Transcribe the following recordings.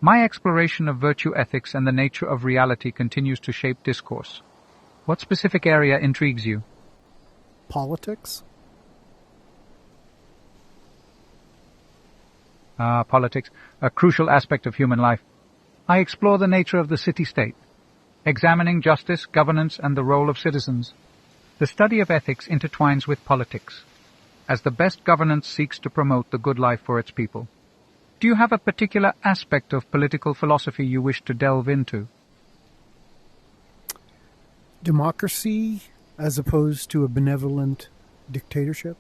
My exploration of virtue ethics and the nature of reality continues to shape discourse. What specific area intrigues you? Politics? Politics, a crucial aspect of human life. I explore the nature of the city-state, examining justice, governance, and the role of citizens. The study of ethics intertwines with politics, as the best governance seeks to promote the good life for its people. Do you have a particular aspect of political philosophy you wish to delve into? Democracy as opposed to a benevolent dictatorship?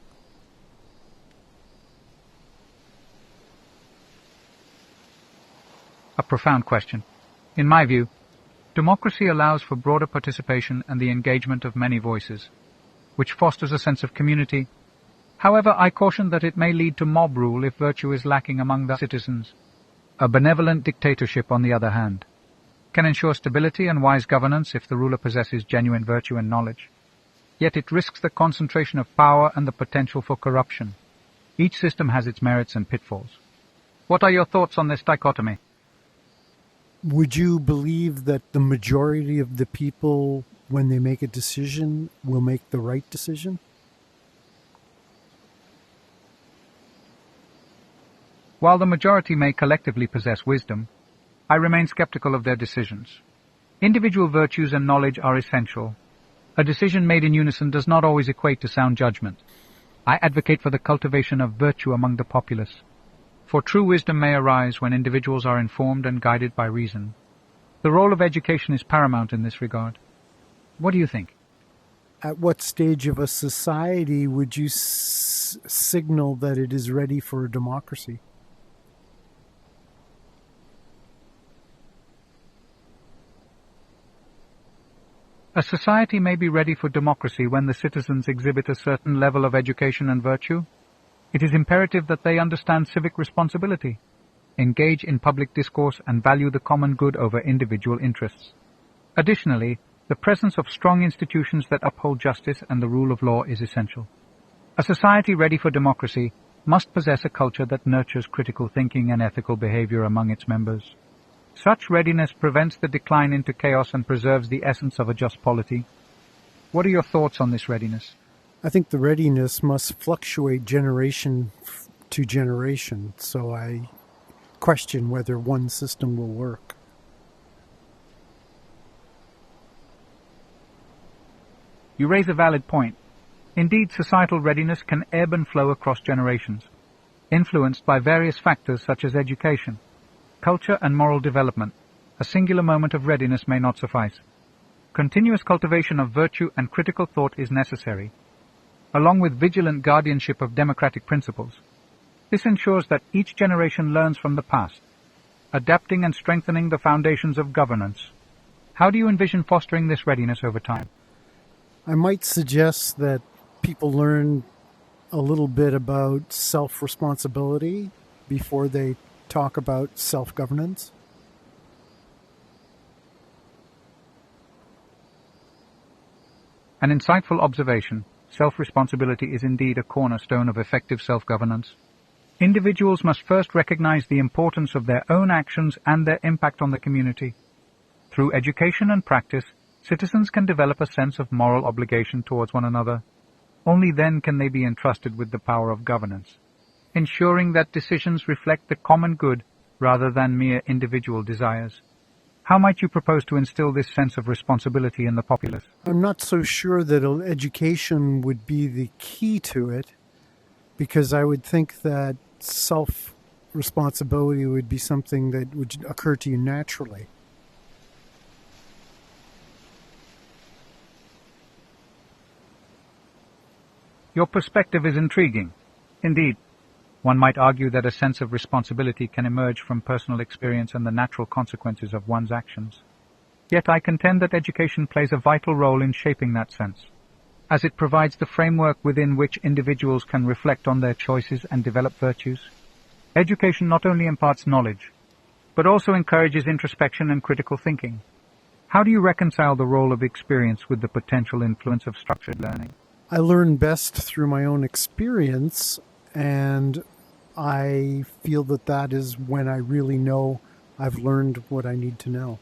A profound question. In my view, democracy allows for broader participation and the engagement of many voices, which fosters a sense of community. However, I caution that it may lead to mob rule if virtue is lacking among the citizens. A benevolent dictatorship, on the other hand, can ensure stability and wise governance if the ruler possesses genuine virtue and knowledge. Yet it risks the concentration of power and the potential for corruption. Each system has its merits and pitfalls. What are your thoughts on this dichotomy? Would you believe that the majority of the people, when they make a decision, will make the right decision? While the majority may collectively possess wisdom, I remain skeptical of their decisions. Individual virtues and knowledge are essential. A decision made in unison does not always equate to sound judgment. I advocate for the cultivation of virtue among the populace, for true wisdom may arise when individuals are informed and guided by reason. The role of education is paramount in this regard. What do you think? At what stage of a society would you signal that it is ready for a democracy? A society may be ready for democracy when the citizens exhibit a certain level of education and virtue. It is imperative that they understand civic responsibility, engage in public discourse, and value the common good over individual interests. Additionally, the presence of strong institutions that uphold justice and the rule of law is essential. A society ready for democracy must possess a culture that nurtures critical thinking and ethical behavior among its members. Such readiness prevents the decline into chaos and preserves the essence of a just polity. What are your thoughts on this readiness? I think the readiness must fluctuate generation to generation, so I question whether one system will work. You raise a valid point. Indeed, societal readiness can ebb and flow across generations, influenced by various factors such as education, culture, and moral development. A singular moment of readiness may not suffice. Continuous cultivation of virtue and critical thought is necessary, along with vigilant guardianship of democratic principles. This ensures that each generation learns from the past, adapting and strengthening the foundations of governance. How do you envision fostering this readiness over time? I might suggest that people learn a little bit about self-responsibility before they talk about self-governance. An insightful observation. Self-responsibility is indeed a cornerstone of effective self-governance. Individuals must first recognize the importance of their own actions and their impact on the community. Through education and practice, citizens can develop a sense of moral obligation towards one another. Only then can they be entrusted with the power of governance, ensuring that decisions reflect the common good rather than mere individual desires. How might you propose to instill this sense of responsibility in the populace? I'm not so sure that education would be the key to it, because I would think that self-responsibility would be something that would occur to you naturally. Your perspective is intriguing. Indeed, one might argue that a sense of responsibility can emerge from personal experience and the natural consequences of one's actions. Yet I contend that education plays a vital role in shaping that sense, as it provides the framework within which individuals can reflect on their choices and develop virtues. Education not only imparts knowledge, but also encourages introspection and critical thinking. How do you reconcile the role of experience with the potential influence of structured learning? I learn best through my own experience, and I feel that that is when I really know I've learned what I need to know.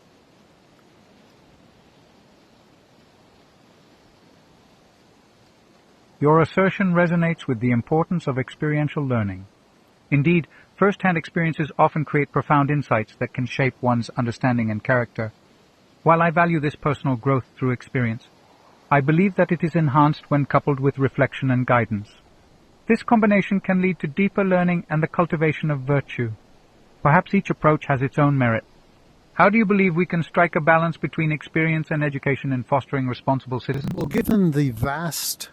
Your assertion resonates with the importance of experiential learning. Indeed, first-hand experiences often create profound insights that can shape one's understanding and character. While I value this personal growth through experience, I believe that it is enhanced when coupled with reflection and guidance. This combination can lead to deeper learning and the cultivation of virtue. Perhaps each approach has its own merit. How do you believe we can strike a balance between experience and education in fostering responsible citizens? Well, given the vast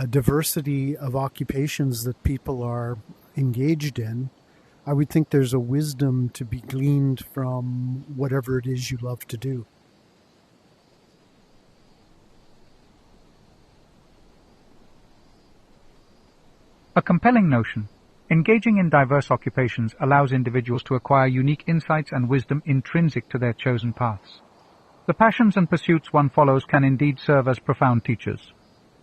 diversity of occupations that people are engaged in, I would think there's a wisdom to be gleaned from whatever it is you love to do. A compelling notion. Engaging in diverse occupations allows individuals to acquire unique insights and wisdom intrinsic to their chosen paths. The passions and pursuits one follows can indeed serve as profound teachers.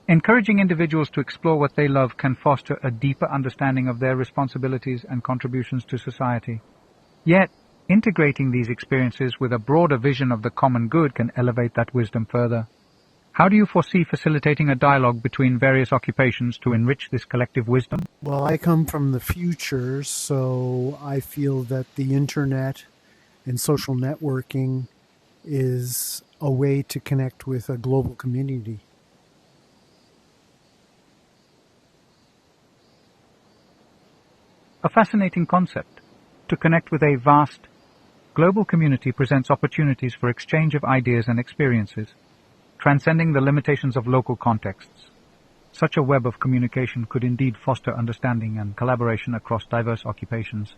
Encouraging individuals to explore what they love can foster a deeper understanding of their responsibilities and contributions to society. Yet, integrating these experiences with a broader vision of the common good can elevate that wisdom further. How do you foresee facilitating a dialogue between various occupations to enrich this collective wisdom? Well, I come from the future, so I feel that the internet and social networking is a way to connect with a global community. A fascinating concept. To connect with a vast, global community presents opportunities for exchange of ideas and experiences, transcending the limitations of local contexts. Such a web of communication could indeed foster understanding and collaboration across diverse occupations.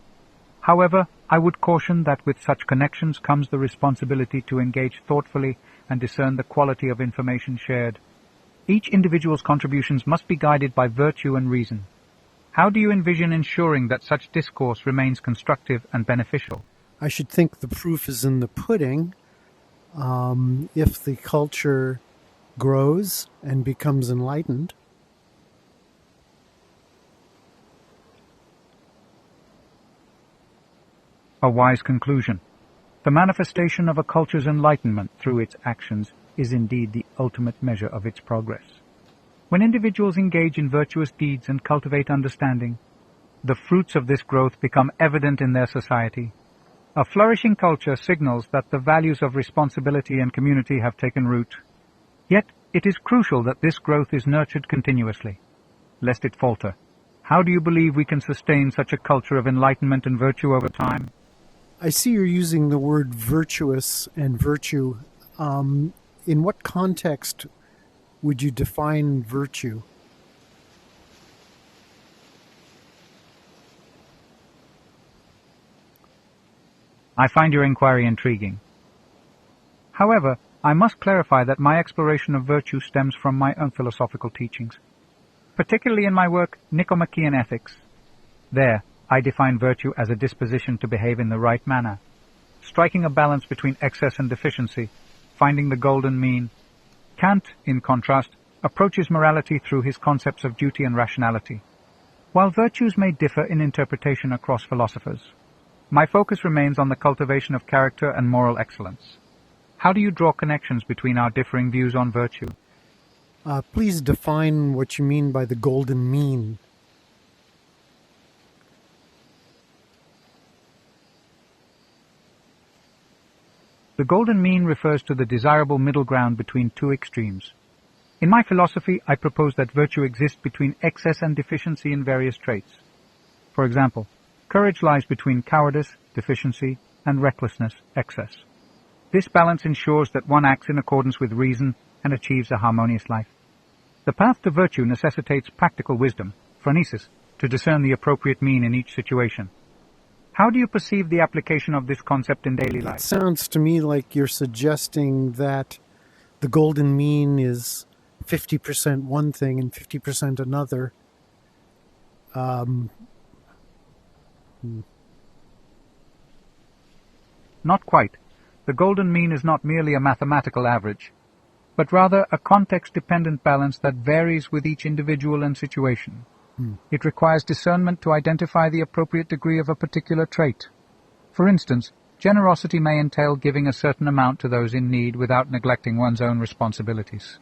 However, I would caution that with such connections comes the responsibility to engage thoughtfully and discern the quality of information shared. Each individual's contributions must be guided by virtue and reason. How do you envision ensuring that such discourse remains constructive and beneficial? I should think the proof is in the pudding. If the culture grows and becomes enlightened, A wise conclusion. The manifestation of a culture's enlightenment through its actions is indeed the ultimate measure of its progress. When individuals engage in virtuous deeds and cultivate understanding, the fruits of this growth become evident in their society. A flourishing culture signals that the values of responsibility and community have taken root. Yet, it is crucial that this growth is nurtured continuously, lest it falter. How do you believe we can sustain such a culture of enlightenment and virtue over time? I see you're using the word virtuous and virtue. In what context would you define virtue? I find your inquiry intriguing. However, I must clarify that my exploration of virtue stems from my own philosophical teachings, particularly in my work, Nicomachean Ethics. There, I define virtue as a disposition to behave in the right manner, striking a balance between excess and deficiency, finding the golden mean. Kant, in contrast, approaches morality through his concepts of duty and rationality. While virtues may differ in interpretation across philosophers, my focus remains on the cultivation of character and moral excellence. How do you draw connections between our differing views on virtue? Please define what you mean by the golden mean. The golden mean refers to the desirable middle ground between two extremes. In my philosophy, I propose that virtue exists between excess and deficiency in various traits. For example, courage lies between cowardice, deficiency, and recklessness, excess. This balance ensures that one acts in accordance with reason and achieves a harmonious life. The path to virtue necessitates practical wisdom, phronesis, to discern the appropriate mean in each situation. How do you perceive the application of this concept in daily life? It sounds to me like you're suggesting that the golden mean is 50% one thing and 50% another. Not quite. The golden mean is not merely a mathematical average, but rather a context-dependent balance that varies with each individual and situation. It requires discernment to identify the appropriate degree of a particular trait. For instance, Generosity may entail giving a certain amount to those in need without neglecting one's own responsibilities.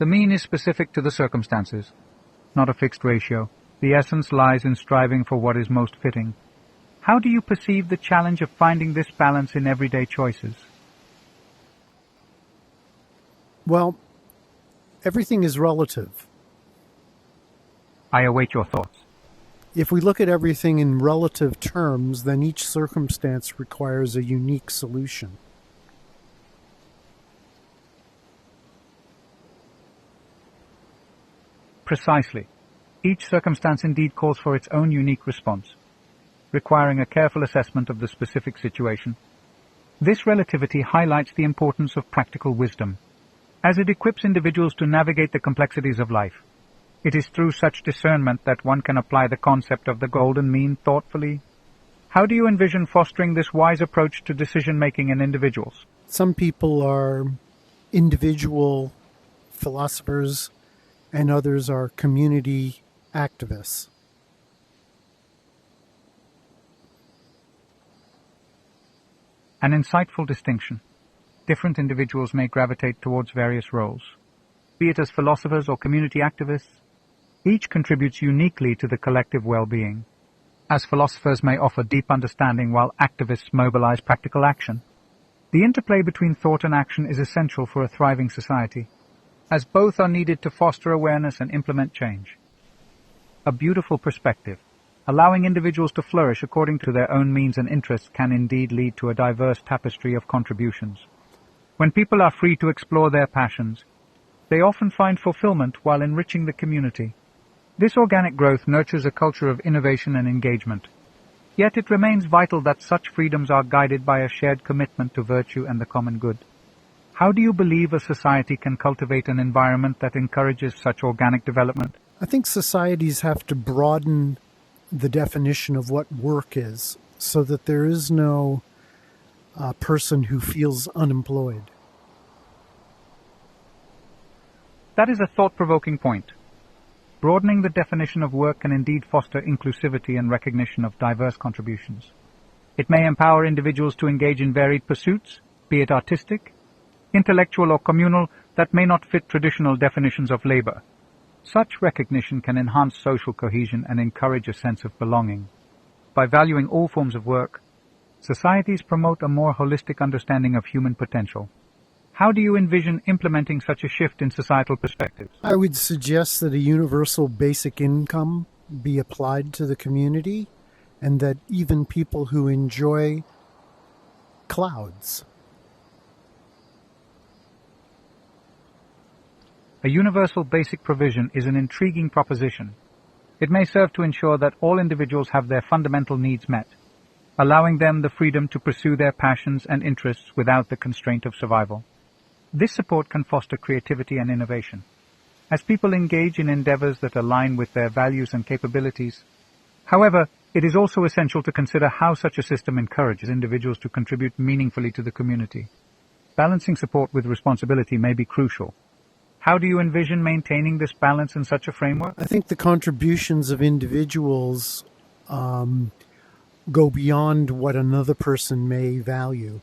The mean is specific to the circumstances, not a fixed ratio. The essence lies in striving for what is most fitting. How do you perceive the challenge of finding this balance in everyday choices? Well, everything is relative. I await your thoughts. If we look at everything in relative terms, then each circumstance requires a unique solution. Precisely. Each circumstance indeed calls for its own unique response, requiring a careful assessment of the specific situation. This relativity highlights the importance of practical wisdom, as it equips individuals to navigate the complexities of life. It is through such discernment that one can apply the concept of the golden mean thoughtfully. How do you envision fostering this wise approach to decision-making in individuals? Some people are individual philosophers, and others are community activists. An insightful distinction. Different individuals may gravitate towards various roles. Be it as philosophers or community activists, each contributes uniquely to the collective well-being. As philosophers may offer deep understanding while activists mobilize practical action. The interplay between thought and action is essential for a thriving society, as both are needed to foster awareness and implement change. A beautiful perspective, allowing individuals to flourish according to their own means and interests, can indeed lead to a diverse tapestry of contributions. When people are free to explore their passions, they often find fulfillment while enriching the community. This organic growth nurtures a culture of innovation and engagement. Yet it remains vital that such freedoms are guided by a shared commitment to virtue and the common good. How do you believe a society can cultivate an environment that encourages such organic development? I think societies have to broaden the definition of what work is, so that there is no person who feels unemployed. That is a thought-provoking point. Broadening the definition of work can indeed foster inclusivity and recognition of diverse contributions. It may empower individuals to engage in varied pursuits, be it artistic, intellectual or communal, that may not fit traditional definitions of labor. Such recognition can enhance social cohesion and encourage a sense of belonging. By valuing all forms of work, societies promote a more holistic understanding of human potential. How do you envision implementing such a shift in societal perspectives? I would suggest that a universal basic income be applied to the community, and that even people who enjoy clouds. A universal basic provision is an intriguing proposition. It may serve to ensure that all individuals have their fundamental needs met, allowing them the freedom to pursue their passions and interests without the constraint of survival. This support can foster creativity and innovation. As people engage in endeavors that align with their values and capabilities. However, it is also essential to consider how such a system encourages individuals to contribute meaningfully to the community. Balancing support with responsibility may be crucial. How do you envision maintaining this balance in such a framework? I think the contributions of individuals go beyond what another person may value.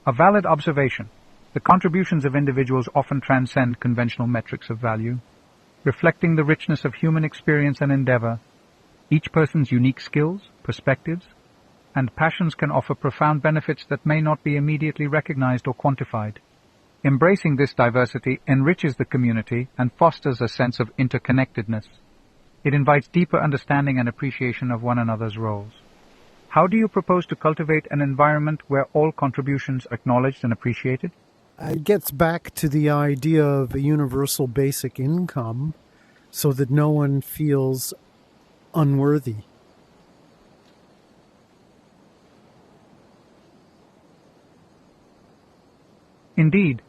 A valid observation. The contributions of individuals often transcend conventional metrics of value, reflecting the richness of human experience and endeavor. Each person's unique skills, perspectives, and passions can offer profound benefits that may not be immediately recognized or quantified. Embracing this diversity enriches the community and fosters a sense of interconnectedness. It invites deeper understanding and appreciation of one another's roles. How do you propose to cultivate an environment where all contributions are acknowledged and appreciated? It gets back to the idea of a universal basic income so that no one feels unworthy. Indeed,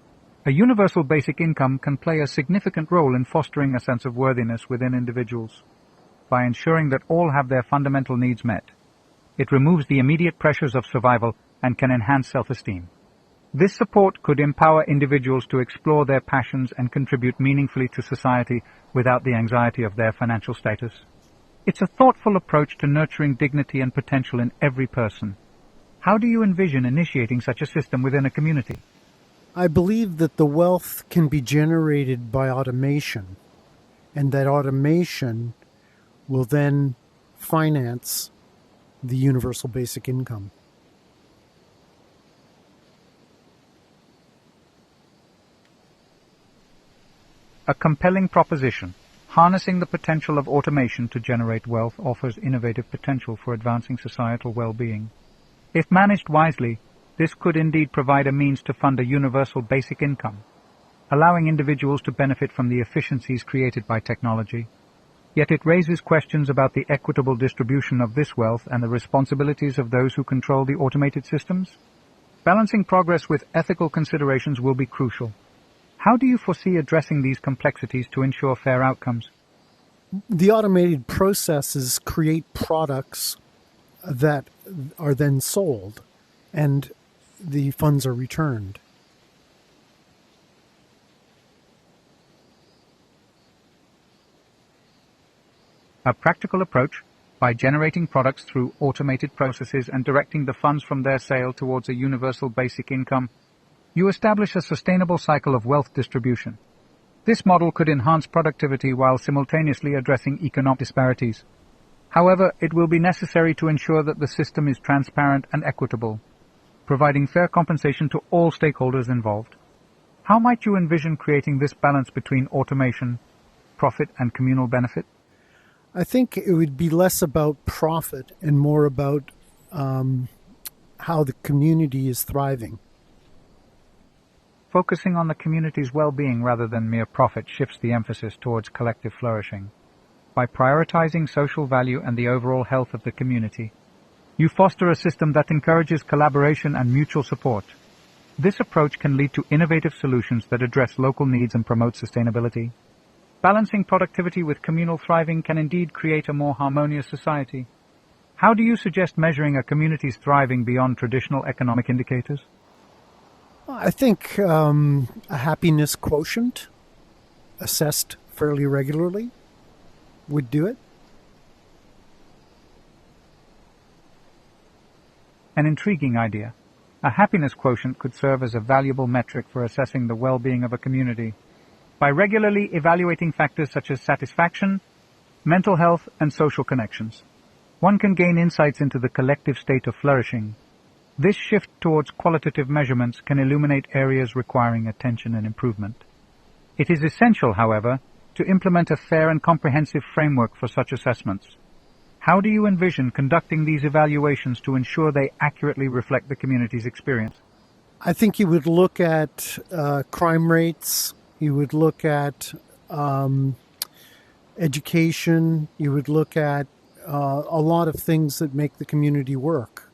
a universal basic income can play a significant role in fostering a sense of worthiness within individuals. By ensuring that all have their fundamental needs met, it removes the immediate pressures of survival and can enhance self-esteem. This support could empower individuals to explore their passions and contribute meaningfully to society without the anxiety of their financial status. It's a thoughtful approach to nurturing dignity and potential in every person. How do you envision initiating such a system within a community? I believe that the wealth can be generated by automation, and that automation will then finance the universal basic income. A compelling proposition. Harnessing the potential of automation to generate wealth offers innovative potential for advancing societal well-being. If managed wisely, this could indeed provide a means to fund a universal basic income, allowing individuals to benefit from the efficiencies created by technology. Yet it raises questions about the equitable distribution of this wealth and the responsibilities of those who control the automated systems. Balancing progress with ethical considerations will be crucial. How do you foresee addressing these complexities to ensure fair outcomes? The automated processes create products that are then sold, and the funds are returned. A practical approach, by generating products through automated processes and directing the funds from their sale towards a universal basic income, you establish a sustainable cycle of wealth distribution. This model could enhance productivity while simultaneously addressing economic disparities. However, it will be necessary to ensure that the system is transparent and equitable, providing fair compensation to all stakeholders involved. How might you envision creating this balance between automation, profit, and communal benefit? I think it would be less about profit and more about how the community is thriving. Focusing on the community's well-being rather than mere profit shifts the emphasis towards collective flourishing. By prioritizing social value and the overall health of the community, you foster a system that encourages collaboration and mutual support. This approach can lead to innovative solutions that address local needs and promote sustainability. Balancing productivity with communal thriving can indeed create a more harmonious society. How do you suggest measuring a community's thriving beyond traditional economic indicators? I think a happiness quotient, assessed fairly regularly, would do it. An intriguing idea. A happiness quotient could serve as a valuable metric for assessing the well-being of a community. By regularly evaluating factors such as satisfaction, mental health, and social connections, one can gain insights into the collective state of flourishing. This shift towards qualitative measurements can illuminate areas requiring attention and improvement. It is essential, however, to implement a fair and comprehensive framework for such assessments. How do you envision conducting these evaluations to ensure they accurately reflect the community's experience? I think you would look at crime rates, you would look at education, you would look at a lot of things that make the community work.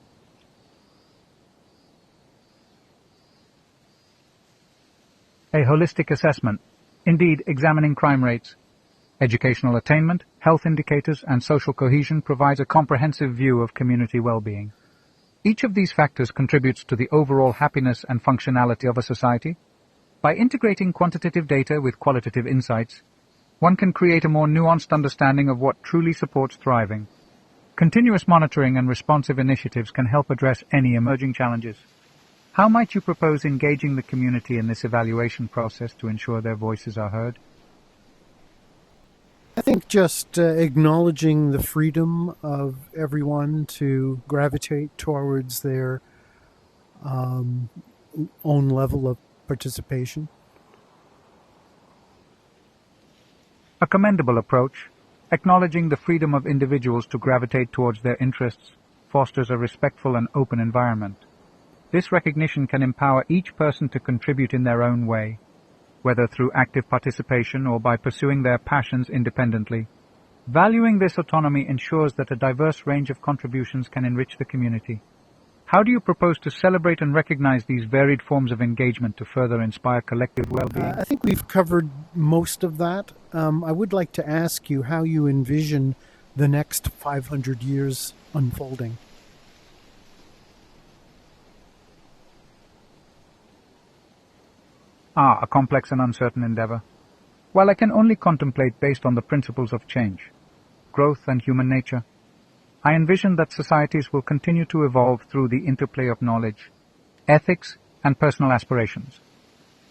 A holistic assessment, indeed examining crime rates, educational attainment, health indicators, and social cohesion provides a comprehensive view of community well-being. Each of these factors contributes to the overall happiness and functionality of a society. By integrating quantitative data with qualitative insights, one can create a more nuanced understanding of what truly supports thriving. Continuous monitoring and responsive initiatives can help address any emerging challenges. How might you propose engaging the community in this evaluation process to ensure their voices are heard? I think just acknowledging the freedom of everyone to gravitate towards their own level of participation. A commendable approach. Acknowledging the freedom of individuals to gravitate towards their interests fosters a respectful and open environment. This recognition can empower each person to contribute in their own way, whether through active participation or by pursuing their passions independently. Valuing this autonomy ensures that a diverse range of contributions can enrich the community. How do you propose to celebrate and recognize these varied forms of engagement to further inspire collective well-being? I think we've covered most of that. I would like to ask you how you envision the next 500 years unfolding. are a complex and uncertain endeavor. While I can only contemplate based on the principles of change, growth, and human nature, I envision that societies will continue to evolve through the interplay of knowledge, ethics, and personal aspirations.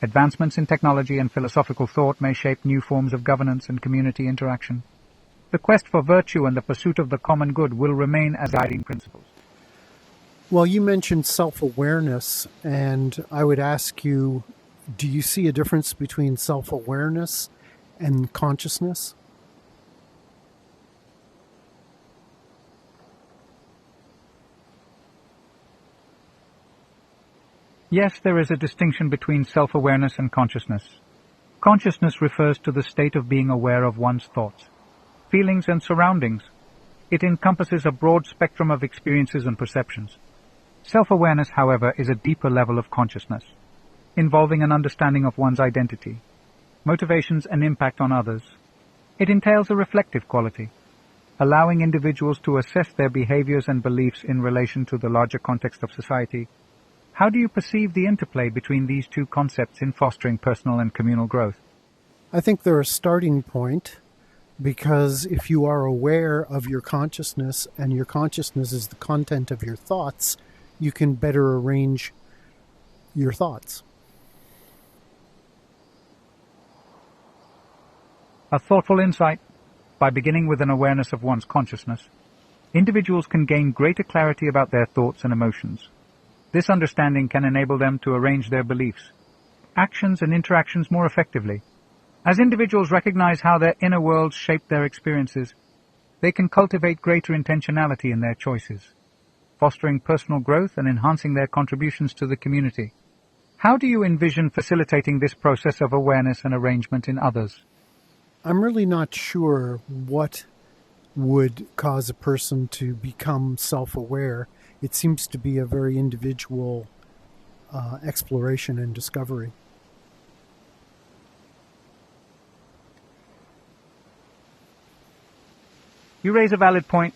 Advancements in technology and philosophical thought may shape new forms of governance and community interaction. The quest for virtue and the pursuit of the common good will remain as guiding principles. Well, you mentioned self-awareness, and I would ask you, do you see a difference between self-awareness and consciousness? Yes, there is a distinction between self-awareness and consciousness. Consciousness refers to the state of being aware of one's thoughts, feelings, and surroundings. It encompasses a broad spectrum of experiences and perceptions. Self-awareness, however, is a deeper level of consciousness, involving an understanding of one's identity, motivations, and impact on others. It entails a reflective quality, allowing individuals to assess their behaviors and beliefs in relation to the larger context of society. How do you perceive the interplay between these two concepts in fostering personal and communal growth? I think they're a starting point, because if you are aware of your consciousness and your consciousness is the content of your thoughts, you can better arrange your thoughts. A thoughtful insight. By beginning with an awareness of one's consciousness, individuals can gain greater clarity about their thoughts and emotions. This understanding can enable them to arrange their beliefs, actions, and interactions more effectively. As individuals recognize how their inner worlds shape their experiences, they can cultivate greater intentionality in their choices, fostering personal growth and enhancing their contributions to the community. How do you envision facilitating this process of awareness and arrangement in others? I'm really not sure what would cause a person to become self-aware. It seems to be a very individual exploration and discovery. You raise a valid point.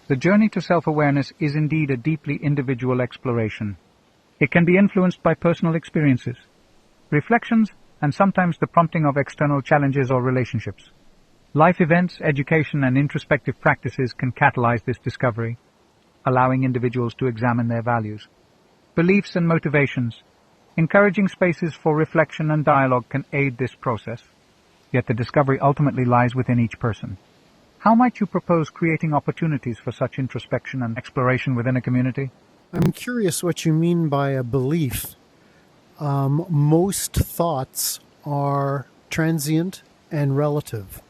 The journey to self-awareness is indeed a deeply individual exploration. It can be influenced by personal experiences, reflections, and sometimes the prompting of external challenges or relationships. Life events, education, and introspective practices can catalyze this discovery, allowing individuals to examine their values, beliefs, and motivations. Encouraging spaces for reflection and dialogue can aid this process, yet the discovery ultimately lies within each person. How might you propose creating opportunities for such introspection and exploration within a community? I'm curious what you mean by a belief. Most thoughts are transient and relative.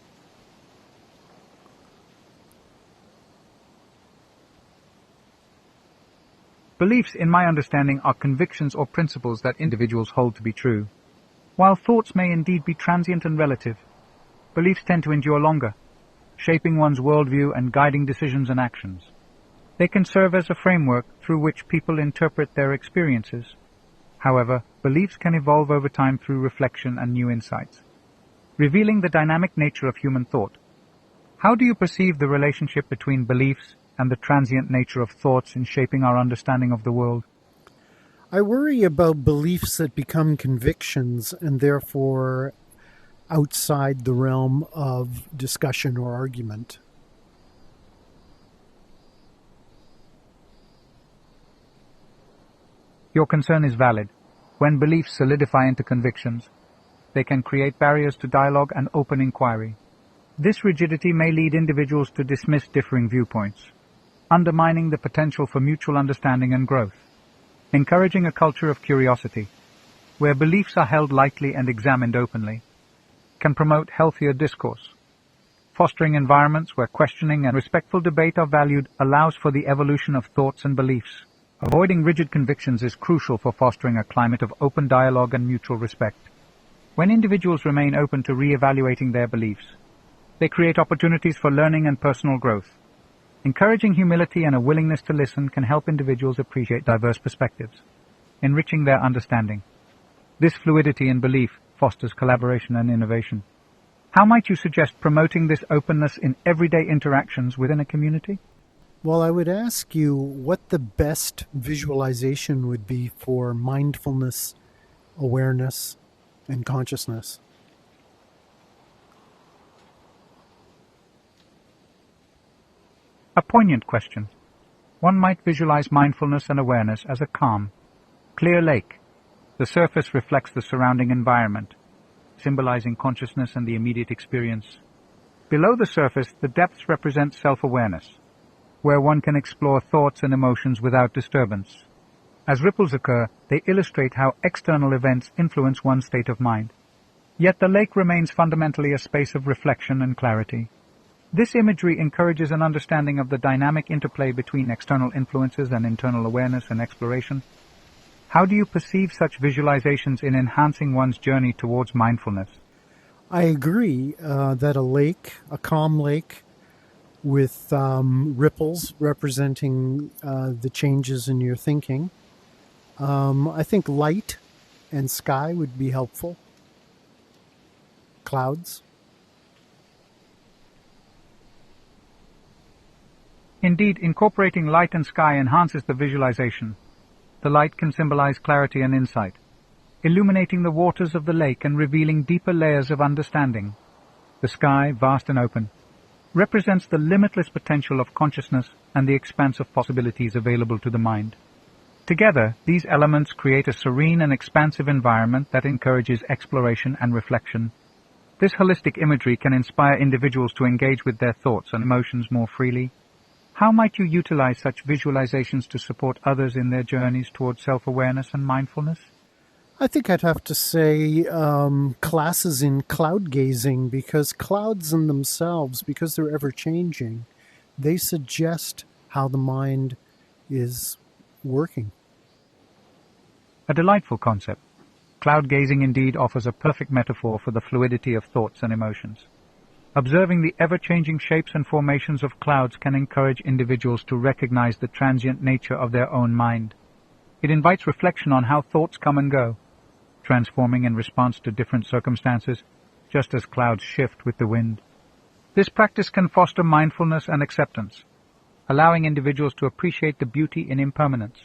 Beliefs, in my understanding, are convictions or principles that individuals hold to be true. While thoughts may indeed be transient and relative, beliefs tend to endure longer, shaping one's worldview and guiding decisions and actions. They can serve as a framework through which people interpret their experiences. However, beliefs can evolve over time through reflection and new insights, revealing the dynamic nature of human thought. How do you perceive the relationship between beliefs and the transient nature of thoughts in shaping our understanding of the world? I worry about beliefs that become convictions and therefore outside the realm of discussion or argument. Your concern is valid. When beliefs solidify into convictions, they can create barriers to dialogue and open inquiry. This rigidity may lead individuals to dismiss differing viewpoints, undermining the potential for mutual understanding and growth. Encouraging a culture of curiosity, where beliefs are held lightly and examined openly, can promote healthier discourse. Fostering environments where questioning and respectful debate are valued allows for the evolution of thoughts and beliefs. Avoiding rigid convictions is crucial for fostering a climate of open dialogue and mutual respect. When individuals remain open to re-evaluating their beliefs, they create opportunities for learning and personal growth. Encouraging humility and a willingness to listen can help individuals appreciate diverse perspectives, enriching their understanding. This fluidity in belief fosters collaboration and innovation. How might you suggest promoting this openness in everyday interactions within a community? Well, I would ask you what the best visualization would be for mindfulness, awareness, and consciousness. A poignant question. One might visualize mindfulness and awareness as a calm, clear lake. The surface reflects the surrounding environment, symbolizing consciousness and the immediate experience. Below the surface, the depths represent self-awareness, where one can explore thoughts and emotions without disturbance. As ripples occur, they illustrate how external events influence one's state of mind. Yet the lake remains fundamentally a space of reflection and clarity. This imagery encourages an understanding of the dynamic interplay between external influences and internal awareness and exploration. How do you perceive such visualizations in enhancing one's journey towards mindfulness? I agree that a lake, a calm lake, with ripples representing the changes in your thinking. I think light and sky would be helpful. Clouds. Indeed, incorporating light and sky enhances the visualization. The light can symbolize clarity and insight, illuminating the waters of the lake and revealing deeper layers of understanding. The sky, vast and open, represents the limitless potential of consciousness and the expanse of possibilities available to the mind. Together, these elements create a serene and expansive environment that encourages exploration and reflection. This holistic imagery can inspire individuals to engage with their thoughts and emotions more freely. How might you utilize such visualizations to support others in their journeys towards self-awareness and mindfulness? I think I'd have to say classes in cloud gazing, because clouds in themselves, because they're ever-changing, they suggest how the mind is working. A delightful concept. Cloud gazing indeed offers a perfect metaphor for the fluidity of thoughts and emotions. Observing the ever-changing shapes and formations of clouds can encourage individuals to recognize the transient nature of their own mind. It invites reflection on how thoughts come and go, transforming in response to different circumstances, just as clouds shift with the wind. This practice can foster mindfulness and acceptance, allowing individuals to appreciate the beauty in impermanence.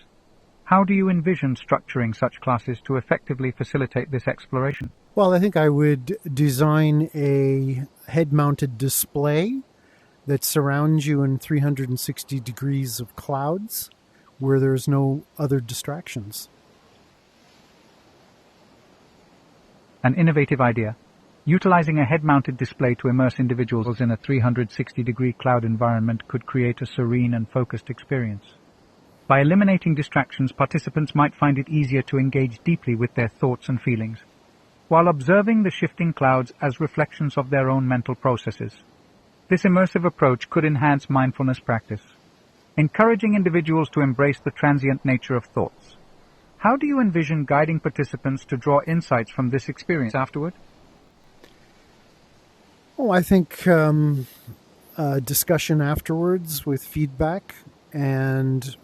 How do you envision structuring such classes to effectively facilitate this exploration? Well, I think I would design a head-mounted display that surrounds you in 360 degrees of clouds where there's no other distractions. An innovative idea. Utilizing a head-mounted display to immerse individuals in a 360-degree cloud environment could create a serene and focused experience. By eliminating distractions, participants might find it easier to engage deeply with their thoughts and feelings, while observing the shifting clouds as reflections of their own mental processes. This immersive approach could enhance mindfulness practice, encouraging individuals to embrace the transient nature of thoughts. How do you envision guiding participants to draw insights from this experience afterward? Oh, I think discussion afterwards with feedback and,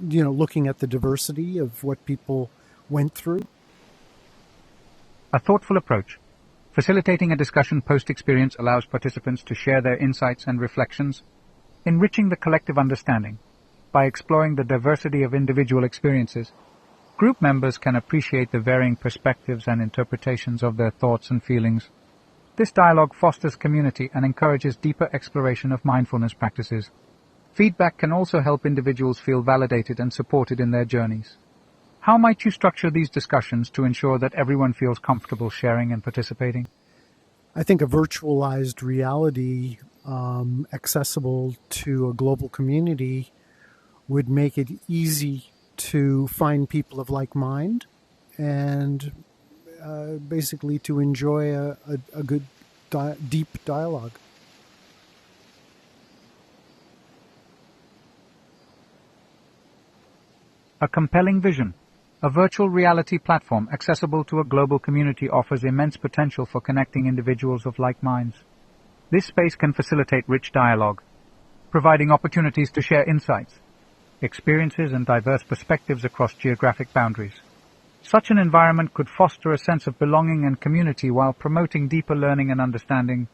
looking at the diversity of what people went through. A thoughtful approach. Facilitating a discussion post-experience allows participants to share their insights and reflections, enriching the collective understanding. By exploring the diversity of individual experiences, group members can appreciate the varying perspectives and interpretations of their thoughts and feelings. This dialogue fosters community and encourages deeper exploration of mindfulness practices. Feedback can also help individuals feel validated and supported in their journeys. How might you structure these discussions to ensure that everyone feels comfortable sharing and participating? I think a virtualized reality accessible to a global community would make it easy to find people of like mind and basically to enjoy a good, deep dialogue. A compelling vision. A virtual reality platform accessible to a global community offers immense potential for connecting individuals of like minds. This space can facilitate rich dialogue, providing opportunities to share insights, experiences, and diverse perspectives across geographic boundaries. Such an environment could foster a sense of belonging and community while promoting deeper learning and understanding.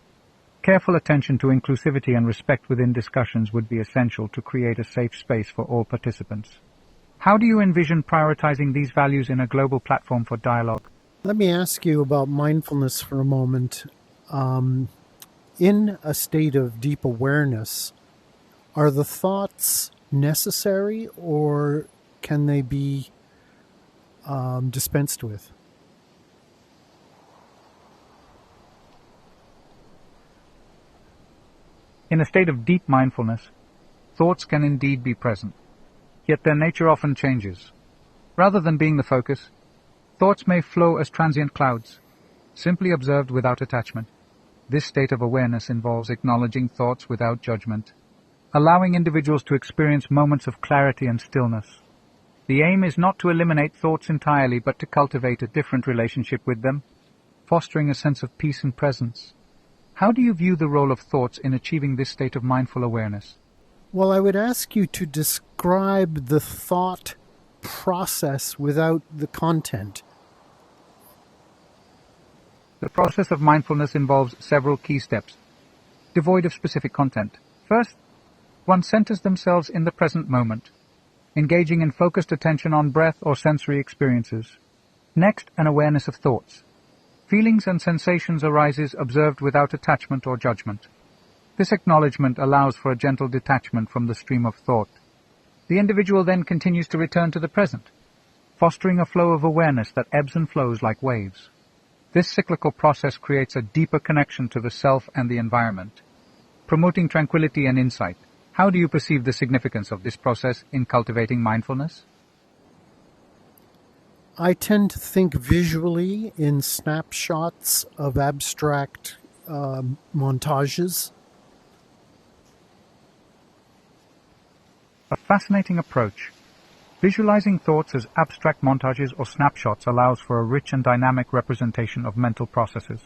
Careful attention to inclusivity and respect within discussions would be essential to create a safe space for all participants. How do you envision prioritizing these values in a global platform for dialogue? Let me ask you about mindfulness for a moment. In a state of deep awareness, are the thoughts necessary or can they be dispensed with? In a state of deep mindfulness, thoughts can indeed be present, yet their nature often changes. Rather than being the focus, thoughts may flow as transient clouds, simply observed without attachment. This state of awareness involves acknowledging thoughts without judgment, allowing individuals to experience moments of clarity and stillness. The aim is not to eliminate thoughts entirely, but to cultivate a different relationship with them, fostering a sense of peace and presence. How do you view the role of thoughts in achieving this state of mindful awareness? Well, I would ask you to describe the thought process without the content. The process of mindfulness involves several key steps, devoid of specific content. First, one centers themselves in the present moment, engaging in focused attention on breath or sensory experiences. Next, an awareness of thoughts. Feelings and sensations arises observed without attachment or judgment. This acknowledgement allows for a gentle detachment from the stream of thought. The individual then continues to return to the present, fostering a flow of awareness that ebbs and flows like waves. This cyclical process creates a deeper connection to the self and the environment, promoting tranquility and insight. How do you perceive the significance of this process in cultivating mindfulness? I tend to think visually in snapshots of abstract montages. A fascinating approach. Visualizing thoughts as abstract montages or snapshots allows for a rich and dynamic representation of mental processes.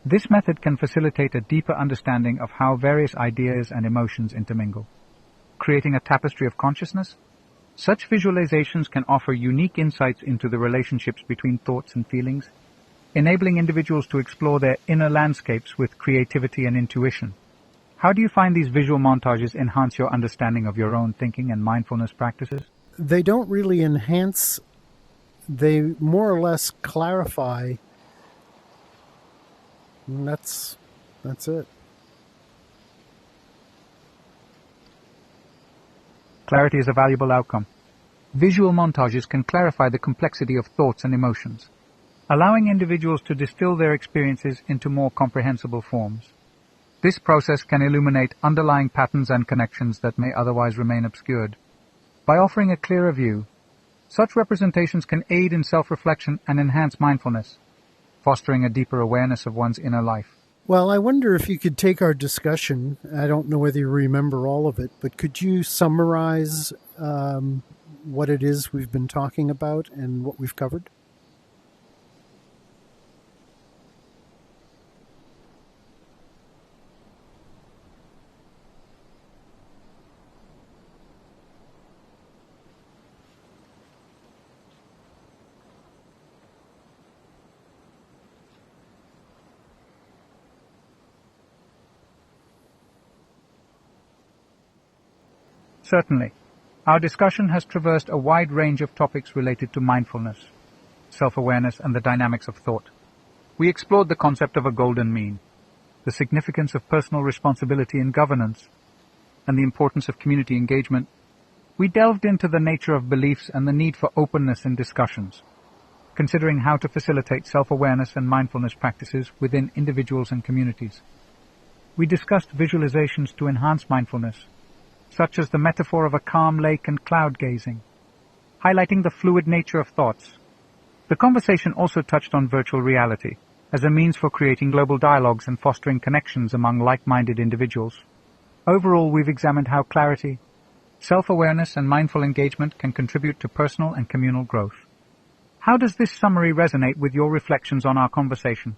This method can facilitate a deeper understanding of how various ideas and emotions intermingle, creating a tapestry of consciousness. Such visualizations can offer unique insights into the relationships between thoughts and feelings, enabling individuals to explore their inner landscapes with creativity and intuition. How do you find these visual montages enhance your understanding of your own thinking and mindfulness practices? They don't really enhance, they more or less clarify. And that's it. Clarity is a valuable outcome. Visual montages can clarify the complexity of thoughts and emotions, allowing individuals to distill their experiences into more comprehensible forms. This process can illuminate underlying patterns and connections that may otherwise remain obscured. By offering a clearer view, such representations can aid in self-reflection and enhance mindfulness, fostering a deeper awareness of one's inner life. Well, I wonder if you could take our discussion. I don't know whether you remember all of it, but could you summarize what it is we've been talking about and what we've covered? Certainly. Our discussion has traversed a wide range of topics related to mindfulness, self-awareness, and the dynamics of thought. We explored the concept of a golden mean, the significance of personal responsibility in governance, and the importance of community engagement. We delved into the nature of beliefs and the need for openness in discussions, considering how to facilitate self-awareness and mindfulness practices within individuals and communities. We discussed visualizations to enhance mindfulness, such as the metaphor of a calm lake and cloud gazing, highlighting the fluid nature of thoughts. The conversation also touched on virtual reality as a means for creating global dialogues and fostering connections among like-minded individuals. Overall, we've examined how clarity, self-awareness, and mindful engagement can contribute to personal and communal growth. How does this summary resonate with your reflections on our conversation?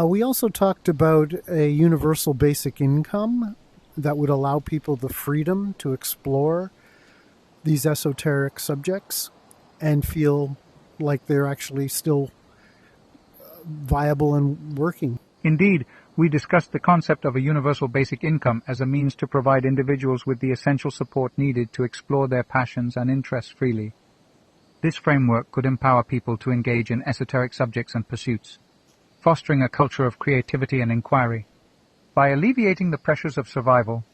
We also talked about a universal basic income that would allow people the freedom to explore these esoteric subjects and feel like they're actually still viable and working. Indeed, we discussed the concept of a universal basic income as a means to provide individuals with the essential support needed to explore their passions and interests freely. This framework could empower people to engage in esoteric subjects and pursuits, fostering a culture of creativity and inquiry. By alleviating the pressures of survival,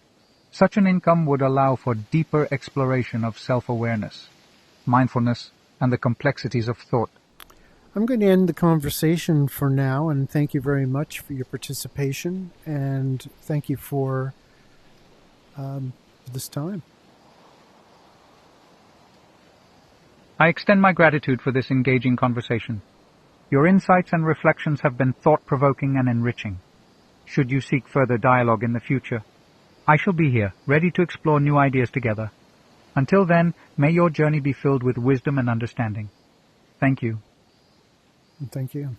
such an income would allow for deeper exploration of self-awareness, mindfulness, and the complexities of thought. I'm going to end the conversation for now, and thank you very much for your participation, and thank you for this time. I extend my gratitude for this engaging conversation. Your insights and reflections have been thought-provoking and enriching. Should you seek further dialogue in the future, I shall be here, ready to explore new ideas together. Until then, may your journey be filled with wisdom and understanding. Thank you. Thank you.